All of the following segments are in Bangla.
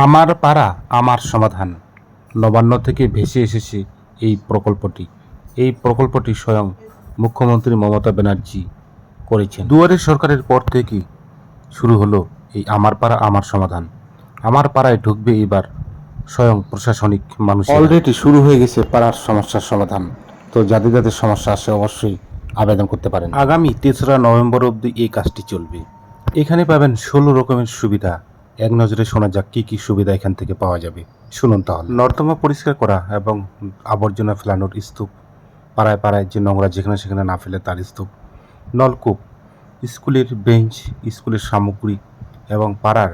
আমার পাড়া আমার সমাধান নবান্ন থেকে ভেসে এসেছে এই প্রকল্পটি স্বয়ং মুখ্যমন্ত্রী মমতা ব্যানার্জি করেছেন। দুয়ারে সরকারের পর থেকে শুরু হলো এই আমার পাড়া আমার সমাধান। আমার পাড়ায় ঢুকবে এবার স্বয়ং প্রশাসনিক মানুষ। অলরেডি শুরু হয়ে গেছে পাড়ার সমস্যার সমাধান। তো যাদের যাদের সমস্যা আছে অবশ্যই আবেদন করতে পারেন। আগামী 3রা নভেম্বর অবধি এই কাজটি চলবে। এখানে পাবেন 16 রকমের সুবিধা। এক নজরে শোনা যাক কী কী সুবিধা এখান থেকে পাওয়া যাবে। শুনুন তাহলে। নর্দমা পরিষ্কার করা এবং আবর্জনা ফেলানোর স্তূপ, পাড়ায় পাড়ায় যে নোংরা যেখানে সেখানে না ফেলে তার স্তূপ, নলকূপ, স্কুলের বেঞ্চ, স্কুলের সামগ্রী এবং পাড়ার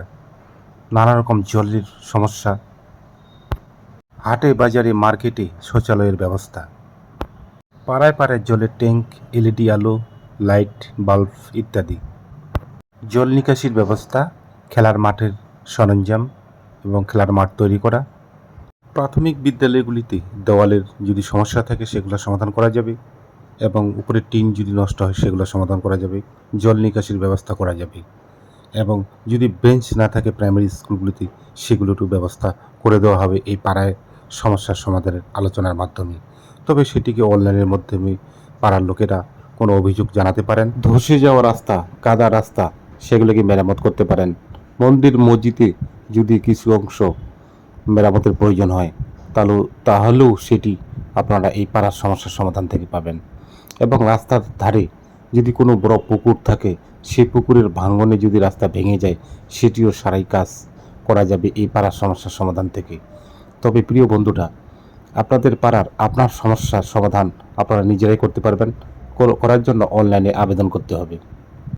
নানা রকম জলের সমস্যা, হাটে বাজারে মার্কেটে শৌচালয়ের ব্যবস্থা, পাড়ায় পাড়ায় জলের ট্যাঙ্ক, এলইডি আলো, লাইট, বাল্ব ইত্যাদি, জল নিকাশির ব্যবস্থা, খেলার মাঠের সরঞ্জাম এবং খেলার মাঠ তৈরি করা, প্রাথমিক বিদ্যালয়গুলিতে দেওয়ালের যদি সমস্যা থাকে সেগুলো সমাধান করা যাবে এবং উপরের টিন যদি নষ্ট হয় সেগুলো সমাধান করা যাবে, জল নিকাশির ব্যবস্থা করা যাবে এবং যদি বেঞ্চ না থাকে প্রাইমারি স্কুলগুলিতে সেগুলোরও ব্যবস্থা করে দেওয়া হবে এই পাড়ায় সমস্যার সমাধানের আলোচনার মাধ্যমে। তবে সেটিকে অনলাইনের মাধ্যমে পাড়ার লোকেরা কোনো অভিযোগ জানাতে পারেন। ধসে যাওয়া রাস্তা, কাদা রাস্তা সেগুলোকে মেরামত করতে পারেন। মন্দির মসজিদে যদি কিছু অংশ মেরামতের প্রয়োজন হয় তাহলেও সেটি আপনারা এই পাড়ার সমস্যার সমাধান থেকে পাবেন। এবং রাস্তার ধারে যদি কোনো বড় পুকুর থাকে সেই পুকুরের ভাঙনে যদি রাস্তা ভেঙে যায় সেটিও সারাই কাজ করা যাবে এই পাড়ার সমস্যার সমাধান থেকে। তবে প্রিয় বন্ধুরা, আপনাদের পাড়ার আপনার সমস্যার সমাধান আপনারা নিজেরাই করতে পারবেন। করার জন্য অনলাইনে আবেদন করতে হবে।